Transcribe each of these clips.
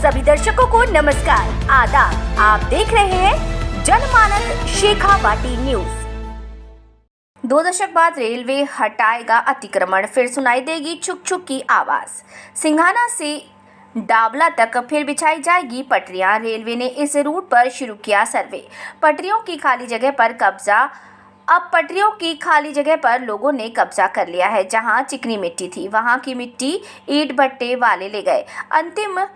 सभी दर्शकों को नमस्कार, आदाब। आप देख रहे हैं जनमानस शेखावाटी न्यूज। 2 दशक बाद रेलवे हटाएगा अतिक्रमण, फिर सुनाई देगी छुक छुक की आवाज। सिंघाना से डाबला तक फिर बिछाई जाएगी पटरियां। रेलवे ने इस रूट पर शुरू किया सर्वे। पटरियों की खाली जगह पर कब्जा। अब पटरियों की खाली जगह पर लोगों ने कब्जा कर लिया है। जहां चिकनी मिट्टी थी, वहां की मिट्टी ईंट भट्टे वाले ले गए। अंतिम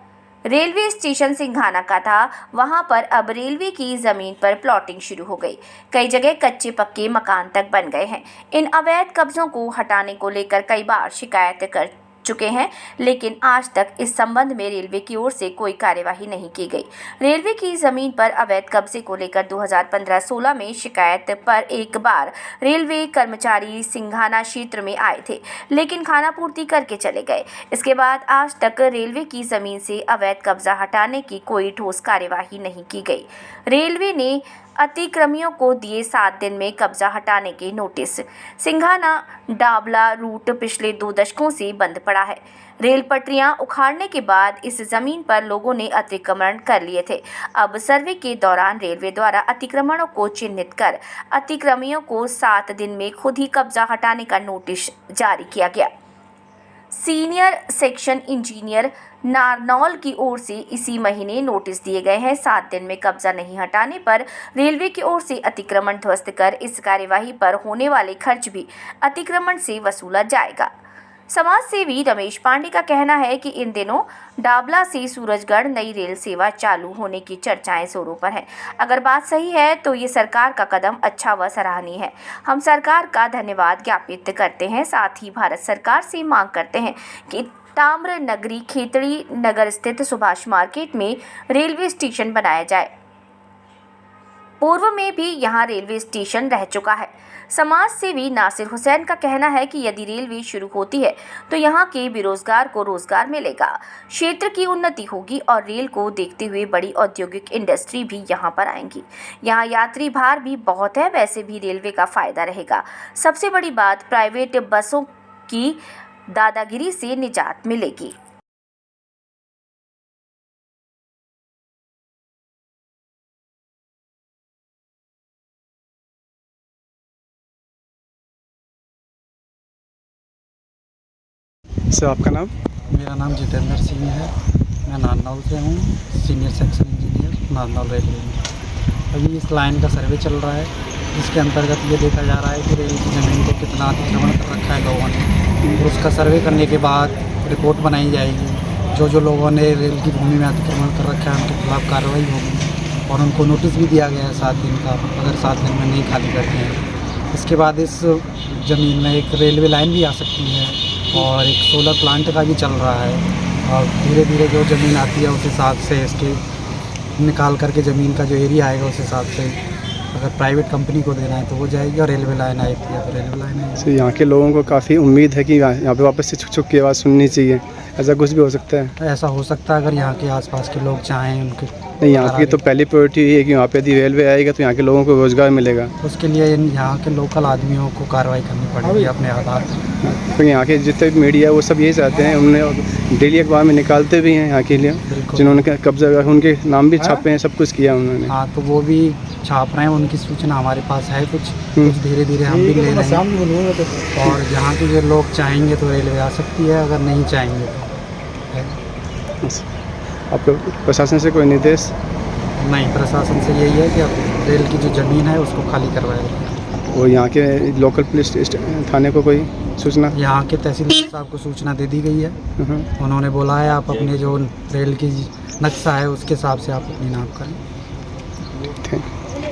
रेलवे स्टेशन सिंघाना का था। वहां पर अब रेलवे की जमीन पर प्लॉटिंग शुरू हो गई। कई जगह कच्चे पक्के मकान तक बन गए हैं। इन अवैध कब्जों को हटाने को लेकर कई बार शिकायत कर चुके हैं, लेकिन आज तक इस संबंध में रेलवे की ओर से कोई कार्यवाही नहीं की गई। रेलवे की जमीन पर अवैध कब्जे को लेकर 2015-16 में शिकायत पर एक बार रेलवे कर्मचारी सिंघाना क्षेत्र में आए थे, लेकिन खानापूर्ति करके चले गए। इसके बाद आज तक रेलवे की जमीन से अवैध कब्जा हटाने की कोई ठोस कार्यवाही नहीं की गई। रेलवे ने अतिक्रमियों को दिए 7 दिन में कब्जा हटाने के नोटिस। सिंघाना डाबला रूट पिछले 2 दशकों से बंद पड़ा है। रेल पटरियां उखाड़ने के बाद इस जमीन पर लोगों ने अतिक्रमण कर लिए थे। अब सर्वे के दौरान रेलवे द्वारा अतिक्रमणों को चिन्हित कर अतिक्रमियों को 7 दिन में खुद ही कब्जा हटाने का नोटिस जारी किया गया। सीनियर सेक्शन इंजीनियर नारनौल की ओर से इसी महीने नोटिस दिए गए हैं। 7 दिन में कब्जा नहीं हटाने पर रेलवे की ओर से अतिक्रमण ध्वस्त कर इस कार्यवाही पर होने वाले खर्च भी अतिक्रमण से वसूला जाएगा। समाज सेवी रमेश पांडे का कहना है कि इन दिनों डाबला से सूरजगढ़ नई रेल सेवा चालू होने की चर्चाएं जोरों पर हैं। अगर बात सही है तो ये सरकार का कदम अच्छा व सराहनीय है। हम सरकार का धन्यवाद ज्ञापित करते हैं। साथ ही भारत सरकार से मांग करते हैं कि ताम्र नगरी खेतड़ी नगर स्थित सुभाष मार्केट में रेलवे स्टेशन बनाया जाए। पूर्व में भी यहाँ रेलवे स्टेशन रह चुका है। समाज सेवी नासिर हुसैन का कहना है कि यदि रेलवे शुरू होती है तो यहाँ के बेरोजगार को रोजगार मिलेगा, क्षेत्र की उन्नति होगी और रेल को देखते हुए बड़ी औद्योगिक इंडस्ट्री भी यहाँ पर आएंगी। यहाँ यात्री भार भी बहुत है, वैसे भी रेलवे का फायदा रहेगा। सबसे बड़ी बात, प्राइवेट बसों की दादागिरी से निजात मिलेगी। सर, आपका नाम? मेरा नाम जितेंद्र सिंह है। मैं नारनौल से हूँ, senior section engineer Narnaul railway में। अभी इस लाइन का सर्वे चल रहा है, जिसके अंतर्गत ये देखा जा रहा है कि रेल की ज़मीन को कितना अतिक्रमण कर रखा है लोगों ने। और उसका सर्वे करने के बाद रिपोर्ट बनाई जाएगी। जो लोगों ने रेल की भूमि में अतिक्रमण कर रखा है उनके खिलाफ कार्रवाई होगी और उनको नोटिस भी दिया गया है 7 दिन का, अगर 7 दिन में नहीं खाली करते हैं। इसके बाद इस ज़मीन में एक रेलवे लाइन भी आ सकती है और एक सोलर प्लांट का भी चल रहा है। और धीरे धीरे जो ज़मीन आती है उस हिसाब से इसके निकाल करके ज़मीन का जो एरिया आएगा उस हिसाब से अगर प्राइवेट कंपनी को देना है तो वो जाएगी और रेलवे लाइन आएगी तो रेलवे लाइन आएगी। तो यहाँ के लोगों को काफ़ी उम्मीद है कि यहाँ पे वापस से छुक छुक की आवाज़ सुननी चाहिए। ऐसा कुछ भी हो सकता है? ऐसा हो सकता है अगर यहाँ के आसपास के लोग चाहें। उनके नहीं, यहाँ की तो पहली प्रायोरिटी है कि यहाँ पे यदि रेलवे आएगा तो यहाँ के लोगों को रोज़गार मिलेगा। उसके लिए यहाँ के लोकल आदमियों को कार्रवाई करनी पड़ेगी अपने आधार। तो यहाँ के जितने भी मीडिया है वो सब यही चाहते हैं, उन्होंने डेली अखबार में निकालते भी हैं यहाँ के लिए, जिन्होंने कब्जा उनके नाम भी छापे हैं, सब कुछ किया उन्होंने। हाँ, तो वो भी छाप रहे हैं, उनकी सूचना हमारे पास है। कुछ धीरे धीरे हम भी ले रहे हैं और जहाँ के जो लोग चाहेंगे तो रेलवे आ सकती है, अगर नहीं चाहेंगे तो आपको प्रशासन से कोई निर्देश? नहीं, प्रशासन से यही है कि अब रेल की जो ज़मीन है उसको खाली करवाएं। और यहाँ के लोकल पुलिस थाने को कोई सूचना? यहाँ के तहसीलदार साहब को सूचना दे दी गई है। उन्होंने बोला है आप अपने जो रेल की नक्शा है उसके हिसाब से आप अपनी नाप करें। ठीक।